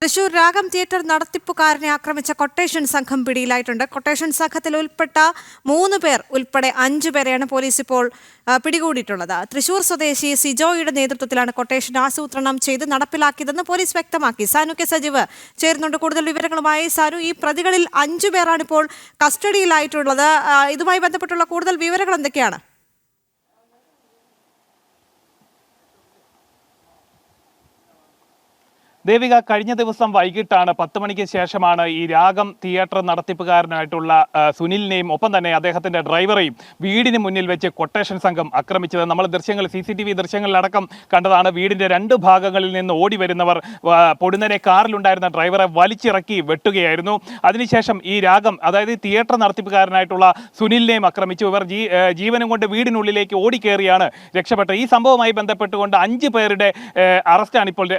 തൃശൂർ രാഗം തിയേറ്റർ നടത്തിപ്പുകാരനെ ആക്രമിച്ച കൊട്ടേഷൻ സംഘം പിടിയിലായിട്ടുണ്ട്. കൊട്ടേഷൻ സംഘത്തിൽ ഉൾപ്പെട്ട 3 പേർ ഉൾപ്പെടെ 5 പേരെയാണ് പോലീസ് ഇപ്പോൾ പിടികൂടിയിട്ടുള്ളത്. തൃശൂർ സ്വദേശി സിജോയുടെ നേതൃത്വത്തിലാണ് കൊട്ടേഷൻ ആസൂത്രണം ചെയ്ത് നടപ്പിലാക്കിയതെന്ന് പോലീസ് വ്യക്തമാക്കി. സാനു കെ സജീവ് ചേരുന്നുണ്ട് കൂടുതൽ വിവരങ്ങളുമായി. സാനു, ഈ പ്രതികളിൽ 5 പേരാണ് ഇപ്പോൾ കസ്റ്റഡിയിലായിട്ടുള്ളത്. ഇതുമായി ബന്ധപ്പെട്ടുള്ള കൂടുതൽ വിവരങ്ങൾ എന്തൊക്കെയാണ്? ദേവിക, കഴിഞ്ഞ ദിവസം വൈകിട്ടാണ് 10 മണിക്ക് ശേഷമാണ് ഈ രാഗം തിയേറ്റർ നടത്തിപ്പുകാരനായിട്ടുള്ള സുനിലിനെയും ഒപ്പം തന്നെ അദ്ദേഹത്തിന്റെ ഡ്രൈവറെയും വീടിന് മുന്നിൽ വെച്ച് കൊട്ടേഷൻ സംഘം ആക്രമിച്ചത്. നമ്മൾ ദൃശ്യങ്ങൾ CCTV ദൃശ്യങ്ങളിലടക്കം കണ്ടതാണ്. വീടിന്റെ 2 ഭാഗങ്ങളിൽ നിന്ന് ഓടി വരുന്നവർ പൊടുന്നനെ കാറിലുണ്ടായിരുന്ന ഡ്രൈവറെ വലിച്ചിറക്കി വെട്ടുകയായിരുന്നു. അതിനുശേഷം ഈ രാഗം, അതായത് തിയേറ്റർ നടത്തിപ്പുകാരനായിട്ടുള്ള സുനിലിനെയും ആക്രമിച്ചു. ഇവർ ജീവനും കൊണ്ട് വീടിനുള്ളിലേക്ക് ഓടിക്കേറിയാണ് രക്ഷപ്പെട്ടത്. ഈ സംഭവവുമായി ബന്ധപ്പെട്ടുകൊണ്ട് 5 പേരുടെ അറസ്റ്റാണ് ഇപ്പോൾ,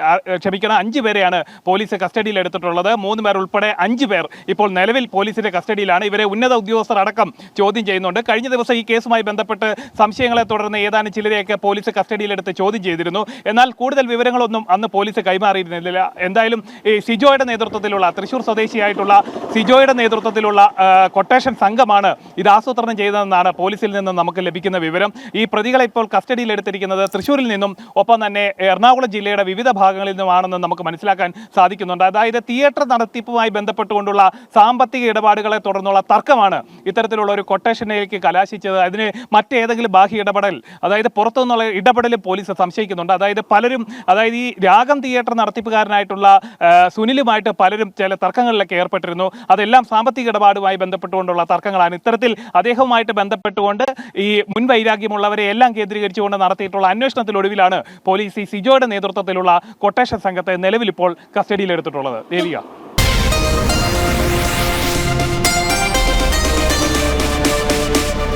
ക്ഷമിക്കണം, 5 പേരെയാണ് പോലീസ് കസ്റ്റഡിയിൽ എടുത്തിട്ടുള്ളത്. 3 പേർ ഉൾപ്പെടെ 5 പേർ ഇപ്പോൾ നിലവിൽ പോലീസിന്റെ കസ്റ്റഡിയിലാണ്. ഇവരെ ഉന്നത ഉദ്യോഗസ്ഥർ അടക്കം ചോദ്യം ചെയ്യുന്നുണ്ട്. കഴിഞ്ഞ ദിവസം ഈ കേസുമായി ബന്ധപ്പെട്ട് സംശയങ്ങളെ തുടർന്ന് ഏതാനും ചിലരെയൊക്കെ പോലീസ് കസ്റ്റഡിയിലെടുത്ത് ചോദ്യം ചെയ്തിരുന്നു. എന്നാൽ കൂടുതൽ വിവരങ്ങളൊന്നും അന്ന് പോലീസ് കൈമാറിയിരുന്നില്ല. എന്തായാലും ഈ സിജോയുടെ നേതൃത്വത്തിലുള്ള, തൃശൂർ സ്വദേശിയായിട്ടുള്ള സിജോയുടെ നേതൃത്വത്തിലുള്ള കൊട്ടേഷൻ സംഘമാണ് ഇത് ആസൂത്രണം ചെയ്തതെന്നാണ് പോലീസിൽ നിന്നും നമുക്ക് ലഭിക്കുന്ന വിവരം. ഈ പ്രതികളെ ഇപ്പോൾ കസ്റ്റഡിയിൽ എടുത്തിരിക്കുന്നത് തൃശൂരിൽ നിന്നും ഒപ്പം തന്നെ എറണാകുളം ജില്ലയുടെ വിവിധ ഭാഗങ്ങളിൽ നിന്നുമാണെന്ന് നമുക്ക് മനസ്സിലാക്കാൻ സാധിക്കുന്നുണ്ട്. അതായത് തിയേറ്റർ നടത്തിപ്പുമായി ബന്ധപ്പെട്ടുകൊണ്ടുള്ള സാമ്പത്തിക ഇടപാടുകളെ തുടർന്നുള്ള തർക്കമാണ് ഇത്തരത്തിലുള്ള ഒരു കൊട്ടേഷനിലേക്ക് കലാശിച്ചത്. അതിന് മറ്റേതെങ്കിലും ബാഹ്യ ഇടപെടൽ, അതായത് പുറത്തുനിന്നുള്ള ഇടപെടൽ പോലീസ് സംശയിക്കുന്നുണ്ട്. അതായത് പലരും, അതായത് ഈ രാഗം തിയേറ്റർ നടത്തിപ്പുകാരനായിട്ടുള്ള സുനിലുമായിട്ട് പലരും ചില തർക്കങ്ങളിലൊക്കെ ഏർപ്പെട്ടിരുന്നു. അതെല്ലാം സാമ്പത്തിക ഇടപാടുമായി ബന്ധപ്പെട്ടുകൊണ്ടുള്ള തർക്കങ്ങളാണ്. ഇത്തരത്തിൽ അദ്ദേഹവുമായിട്ട് ബന്ധപ്പെട്ടുകൊണ്ട് ഈ മുൻവൈരാഗ്യമുള്ളവരെ എല്ലാം കേന്ദ്രീകരിച്ചുകൊണ്ട് നടത്തിയിട്ടുള്ള അന്വേഷണത്തിലൊടുവിലാണ് പോലീസ് ഈ സിജോയുടെ നേതൃത്വത്തിലുള്ള കൊട്ടേഷൻ സംഘത്തെ നിലവിൽ ഇപ്പോൾ കസ്റ്റഡിയിലെടുത്തിട്ടുള്ളത്. ദേവിക.